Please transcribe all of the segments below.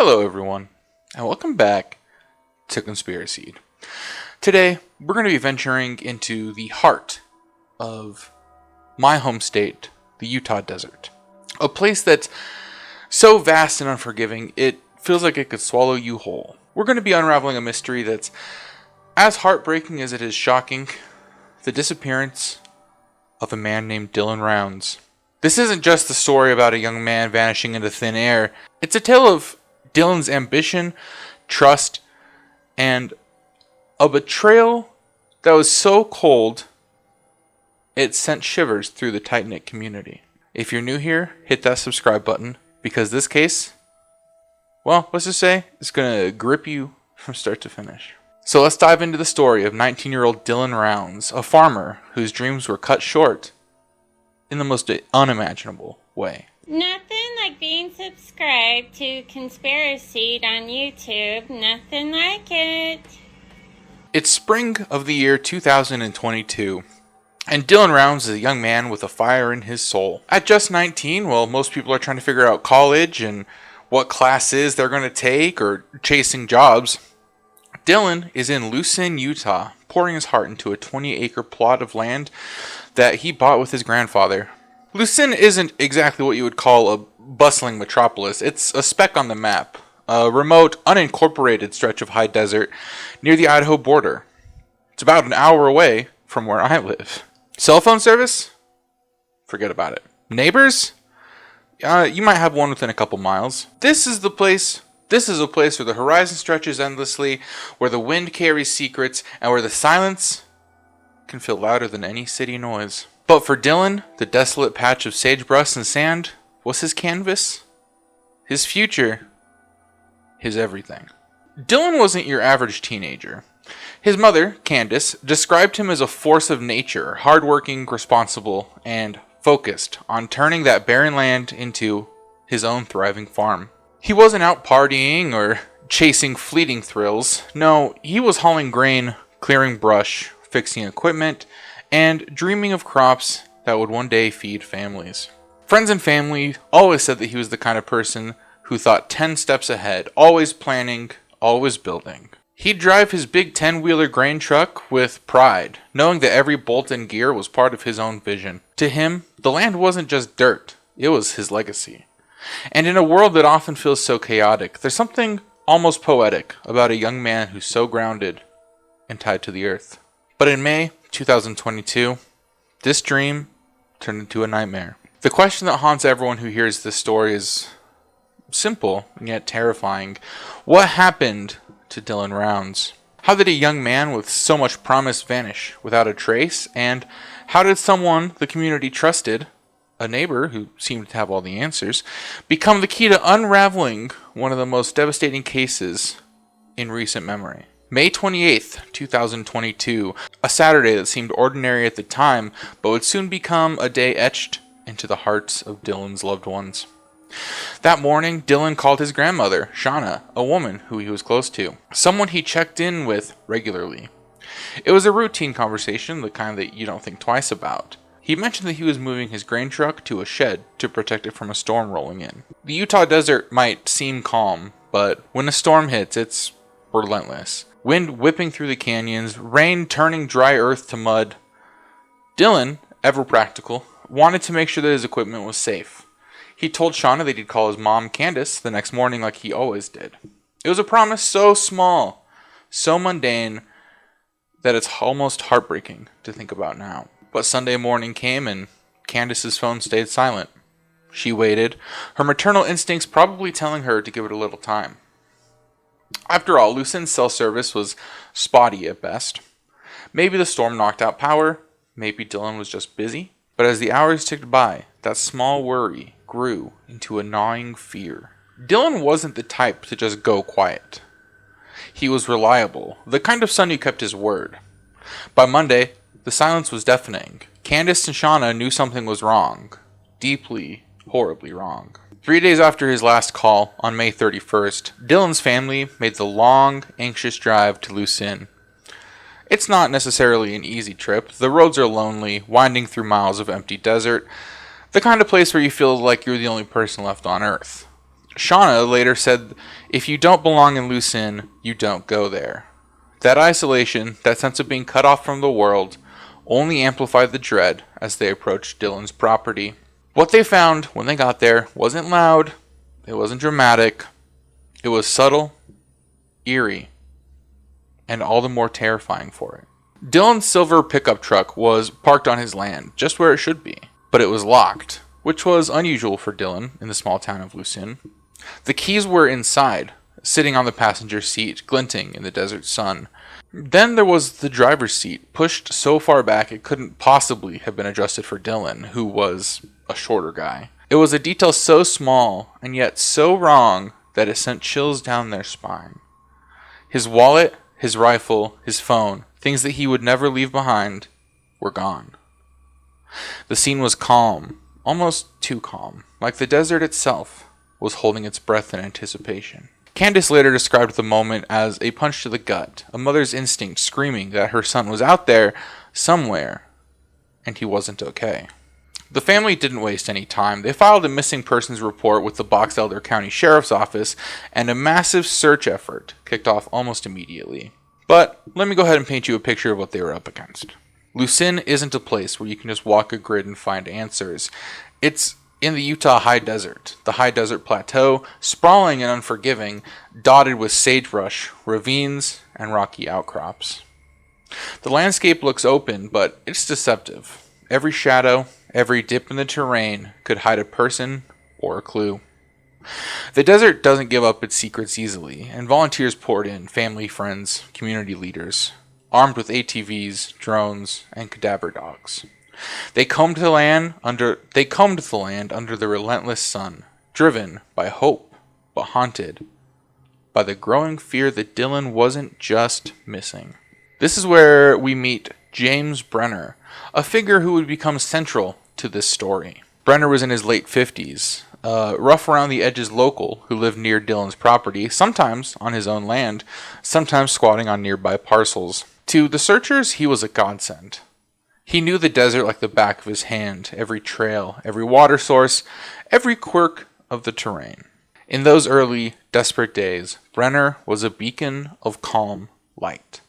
Hello everyone, and welcome back to Conspiraseed. Today, we're going to be venturing into the heart of my home state, the Utah desert. A place that's so vast and unforgiving, it feels like it could swallow you whole. We're going to be unraveling a mystery that's as heartbreaking as it is shocking: the disappearance of a man named Dylan Rounds. This isn't just the story about a young man vanishing into thin air. It's a tale of Dylan's ambition, trust, and a betrayal that was so cold it sent shivers through the tight-knit community. If you're new here, hit that subscribe button, because this case, well, let's just say it's going to grip you from start to finish. So let's dive into the story of 19-year-old Dylan Rounds, a farmer whose dreams were cut short in the most unimaginable way. Nothing like being subscribed to Conspiraseed on YouTube. Nothing like it. It's spring of the year 2022, and Dylan Rounds is a young man with a fire in his soul. At just 19, well, most people are trying to figure out college and what classes they're going to take or chasing jobs. Dylan is in Lucin, Utah, pouring his heart into a 20-acre plot of land that he bought with his grandfather. Lucin isn't exactly what you would call a bustling metropolis. It's a speck on the map, a remote, unincorporated stretch of high desert near the Idaho border. It's about an hour away from where I live. Cell phone service? Forget about it. Neighbors? You might have one within a couple miles. This is a place where the horizon stretches endlessly, where the wind carries secrets, and where the silence can feel louder than any city noise. But for Dylan, the desolate patch of sagebrush and sand was his canvas, his future, his everything. Dylan wasn't your average teenager. His mother, Candace, described him as a force of nature, hardworking, responsible, and focused on turning that barren land into his own thriving farm. He wasn't out partying or chasing fleeting thrills. No, he was hauling grain, clearing brush, fixing equipment, and dreaming of crops that would one day feed families. Friends and family always said that he was the kind of person who thought 10 steps ahead, always planning, always building. He'd drive his big 10-wheeler grain truck with pride, knowing that every bolt and gear was part of his own vision. To him, the land wasn't just dirt, it was his legacy. And in a world that often feels so chaotic, there's something almost poetic about a young man who's so grounded and tied to the earth. But in May 2022, this dream turned into a nightmare. The question that haunts everyone who hears this story is simple and yet terrifying. What happened to Dylan Rounds? How did a young man with so much promise vanish without a trace? And how did someone the community trusted, a neighbor who seemed to have all the answers, become the key to unraveling one of the most devastating cases in recent memory? May 28th, 2022, a Saturday that seemed ordinary at the time, but would soon become a day etched into the hearts of Dylan's loved ones. That morning, Dylan called his grandmother, Shauna, a woman who he was close to, someone he checked in with regularly. It was a routine conversation, the kind that you don't think twice about. He mentioned that he was moving his grain truck to a shed to protect it from a storm rolling in. The Utah desert might seem calm, but when a storm hits, it's relentless. Wind whipping through the canyons, rain turning dry earth to mud. Dylan, ever practical, wanted to make sure that his equipment was safe. He told Shauna that he'd call his mom, Candace, the next morning like he always did. It was a promise so small, so mundane, that it's almost heartbreaking to think about now. But Sunday morning came and Candace's phone stayed silent. She waited, her maternal instincts probably telling her to give it a little time. After all, Lucin's cell service was spotty at best. Maybe the storm knocked out power, maybe Dylan was just busy. But as the hours ticked by, that small worry grew into a gnawing fear. Dylan wasn't the type to just go quiet. He was reliable, the kind of son who kept his word. By Monday, the silence was deafening. Candace and Shauna knew something was wrong. Deeply, horribly wrong. 3 days after his last call, on May 31st, Dylan's family made the long, anxious drive to Lucin. It's not necessarily an easy trip. The roads are lonely, winding through miles of empty desert, the kind of place where you feel like you're the only person left on Earth. Shauna later said, "If you don't belong in Lucin, you don't go there." That isolation, that sense of being cut off from the world, only amplified the dread as they approached Dylan's property. What they found when they got there wasn't loud, it wasn't dramatic, it was subtle, eerie, and all the more terrifying for it. Dylan's silver pickup truck was parked on his land, just where it should be, but it was locked, which was unusual for Dylan in the small town of Lucin. The keys were inside, sitting on the passenger seat, glinting in the desert sun. Then there was the driver's seat, pushed so far back it couldn't possibly have been adjusted for Dylan, who was a shorter guy. It was a detail so small, and yet so wrong, that it sent chills down their spine. His wallet, his rifle, his phone, things that he would never leave behind, were gone. The scene was calm, almost too calm, like the desert itself was holding its breath in anticipation. Candace later described the moment as a punch to the gut, a mother's instinct screaming that her son was out there, somewhere, and he wasn't okay. The family didn't waste any time. They filed a missing persons report with the Box Elder County Sheriff's Office, and a massive search effort kicked off almost immediately. But let me go ahead and paint you a picture of what they were up against. Lucin isn't a place where you can just walk a grid and find answers. It's in the Utah high desert, the high desert plateau, sprawling and unforgiving, dotted with sagebrush, ravines, and rocky outcrops. The landscape looks open, but it's deceptive. Every shadow, every dip in the terrain could hide a person or a clue. The desert doesn't give up its secrets easily, and volunteers poured in, family, friends, community leaders, armed with ATVs, drones, and cadaver dogs. They combed the land under the relentless sun, driven by hope, but haunted by the growing fear that Dylan wasn't just missing. This is where we meet James Brenner, a figure who would become central to this story. Brenner was in his late 50s, rough around the edges local who lived near Dylan's property, sometimes on his own land, sometimes squatting on nearby parcels. To the searchers, he was a godsend. He knew the desert like the back of his hand, every trail, every water source, every quirk of the terrain. In those early, desperate days, Brenner was a beacon of calm light.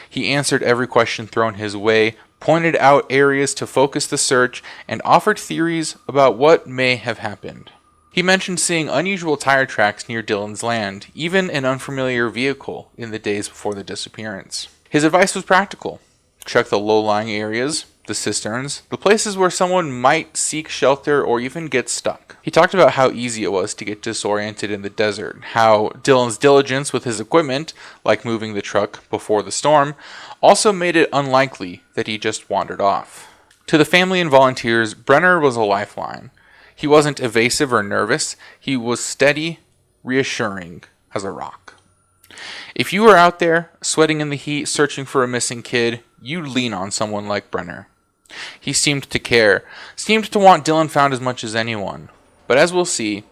He answered every question thrown his way, pointed out areas to focus the search, and offered theories about what may have happened. He mentioned seeing unusual tire tracks near Dylan's land, even an unfamiliar vehicle in the days before the disappearance. His advice was practical. Check the low-lying areas, the cisterns, the places where someone might seek shelter or even get stuck. He talked about how easy it was to get disoriented in the desert, how Dylan's diligence with his equipment, like moving the truck before the storm, also made it unlikely that he just wandered off. To the family and volunteers, Brenner was a lifeline. He wasn't evasive or nervous. He was steady, reassuring as a rock. If you were out there, sweating in the heat, searching for a missing kid, you'd lean on someone like Brenner. He seemed to care, seemed to want Dylan found as much as anyone. But as we'll see,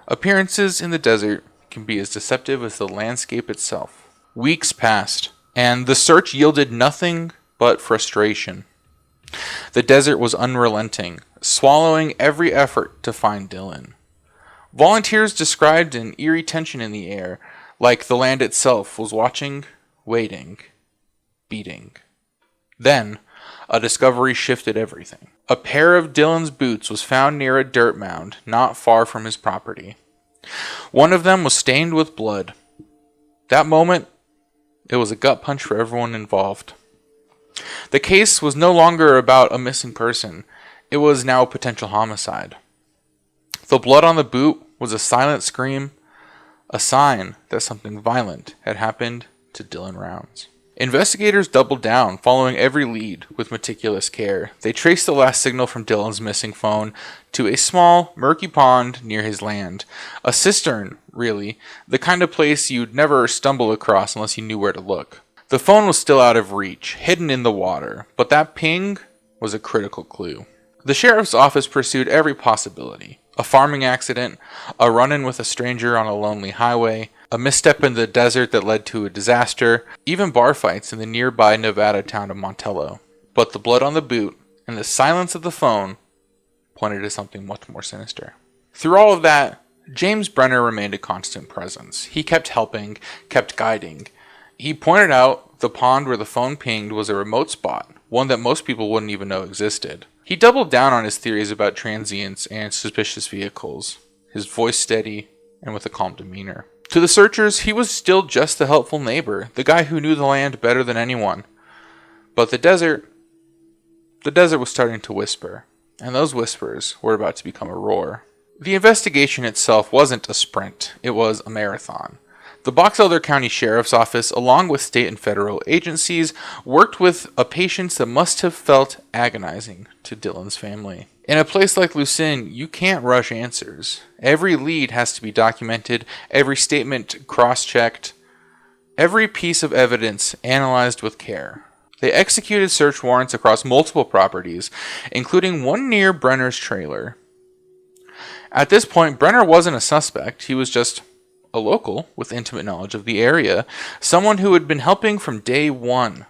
appearances in the desert can be as deceptive as the landscape itself. Weeks passed, and the search yielded nothing but frustration. The desert was unrelenting, swallowing every effort to find Dylan. Volunteers described an eerie tension in the air, like the land itself was watching, waiting, beating. Then, a discovery shifted everything. A pair of Dylan's boots was found near a dirt mound not far from his property. One of them was stained with blood. That moment, it was a gut punch for everyone involved. The case was no longer about a missing person. It was now a potential homicide. The blood on the boot was a silent scream, a sign that something violent had happened to Dylan Rounds. Investigators doubled down, following every lead with meticulous care. They traced the last signal from Dylan's missing phone to a small, murky pond near his land. A cistern, really, the kind of place you'd never stumble across unless you knew where to look. The phone was still out of reach, hidden in the water, but that ping was a critical clue. The sheriff's office pursued every possibility. A farming accident, a run-in with a stranger on a lonely highway, a misstep in the desert that led to a disaster, even bar fights in the nearby Nevada town of Montello. But the blood on the boot and the silence of the phone pointed to something much more sinister. Through all of that, James Brenner remained a constant presence. He kept helping, kept guiding. He pointed out the pond where the phone pinged was a remote spot, one that most people wouldn't even know existed. He doubled down on his theories about transients and suspicious vehicles, his voice steady and with a calm demeanor. To the searchers, he was still just the helpful neighbor, the guy who knew the land better than anyone. But the desert was starting to whisper, and those whispers were about to become a roar. The investigation itself wasn't a sprint, it was a marathon. The Box Elder County Sheriff's Office, along with state and federal agencies, worked with a patience that must have felt agonizing to Dylan's family. In a place like Lucin, you can't rush answers. Every lead has to be documented, every statement cross-checked, every piece of evidence analyzed with care. They executed search warrants across multiple properties, including one near Brenner's trailer. At this point, Brenner wasn't a suspect, he was just a local with intimate knowledge of the area, someone who had been helping from day one.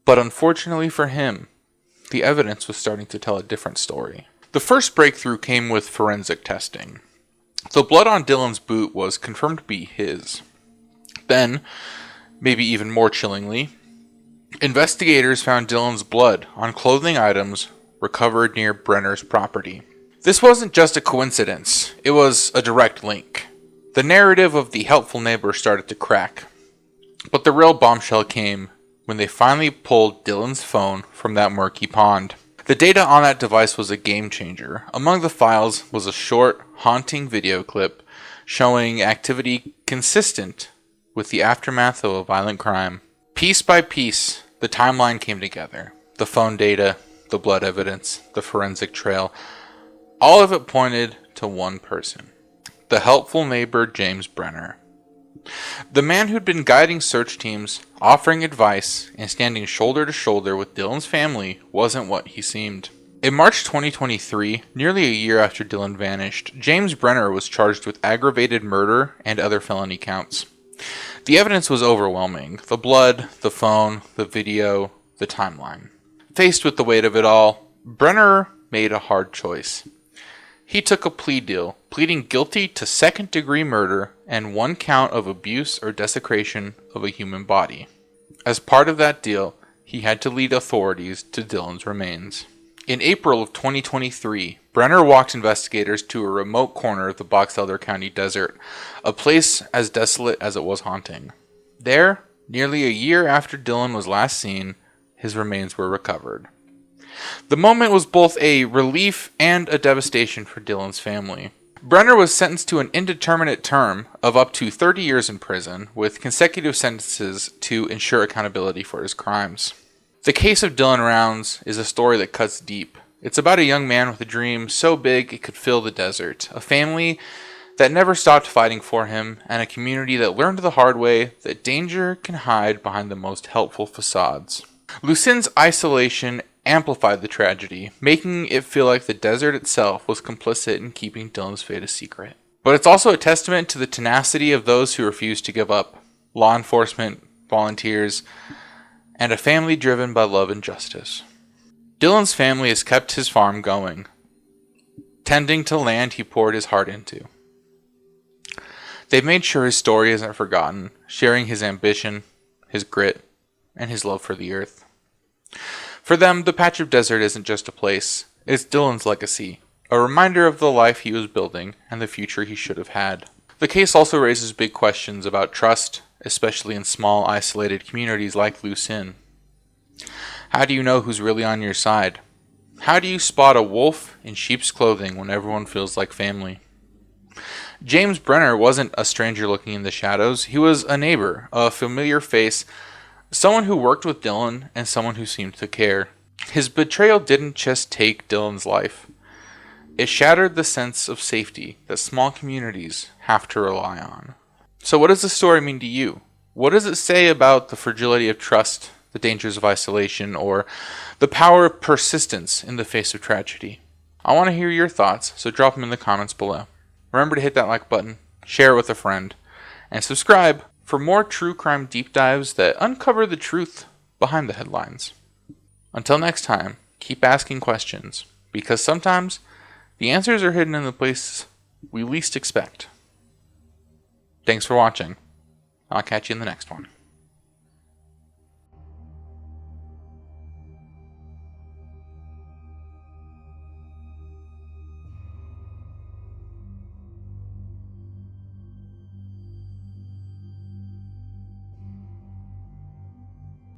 But unfortunately for him, the evidence was starting to tell a different story. The first breakthrough came with forensic testing. The blood on Dylan's boot was confirmed to be his. Then, maybe even more chillingly, investigators found Dylan's blood on clothing items recovered near Brenner's property. This wasn't just a coincidence, it was a direct link. The narrative of the helpful neighbor started to crack. But the real bombshell came when they finally pulled Dylan's phone from that murky pond. The data on that device was a game changer. Among the files was a short, haunting video clip showing activity consistent with the aftermath of a violent crime. Piece by piece, the timeline came together. The phone data, the blood evidence, the forensic trail. All of it pointed to one person. The helpful neighbor James Brenner. The man who'd been guiding search teams, offering advice, and standing shoulder to shoulder with Dylan's family wasn't what he seemed. In March 2023, nearly a year after Dylan vanished, James Brenner was charged with aggravated murder and other felony counts. The evidence was overwhelming. The blood, the phone, the video, the timeline. Faced with the weight of it all, Brenner made a hard choice. He took a plea deal, pleading guilty to second-degree murder and one count of abuse or desecration of a human body. As part of that deal, he had to lead authorities to Dylan's remains. In April of 2023, Brenner walked investigators to a remote corner of the Box Elder County desert, a place as desolate as it was haunting. There, nearly a year after Dylan was last seen, his remains were recovered. The moment was both a relief and a devastation for Dylan's family. Brenner was sentenced to an indeterminate term of up to 30 years in prison, with consecutive sentences to ensure accountability for his crimes. The case of Dylan Rounds is a story that cuts deep. It's about a young man with a dream so big it could fill the desert, a family that never stopped fighting for him, and a community that learned the hard way that danger can hide behind the most helpful facades. Lucin's isolation amplified the tragedy, making it feel like the desert itself was complicit in keeping Dylan's fate a secret. But it's also a testament to the tenacity of those who refuse to give up. Law enforcement, volunteers, and a family driven by love and justice. Dylan's family has kept his farm going, tending to land he poured his heart into. They've made sure his story isn't forgotten, sharing his ambition, his grit, and his love for the earth. For them, the patch of desert isn't just a place, it's Dylan's legacy, a reminder of the life he was building and the future he should have had. The case also raises big questions about trust, especially in small, isolated communities like Lucin. How do you know who's really on your side? How do you spot a wolf in sheep's clothing when everyone feels like family? James Brenner wasn't a stranger looking in the shadows. He was a neighbor, a familiar face, someone who worked with Dylan and someone who seemed to care. His betrayal didn't just take Dylan's life. It shattered the sense of safety that small communities have to rely on. So what does this story mean to you? What does it say about the fragility of trust, the dangers of isolation, or the power of persistence in the face of tragedy? I want to hear your thoughts, so drop them in the comments below. Remember to hit that like button, share it with a friend, and subscribe for more true crime deep dives that uncover the truth behind the headlines. Until next time, keep asking questions, because sometimes the answers are hidden in the places we least expect. Thanks for watching. I'll catch you in the next one.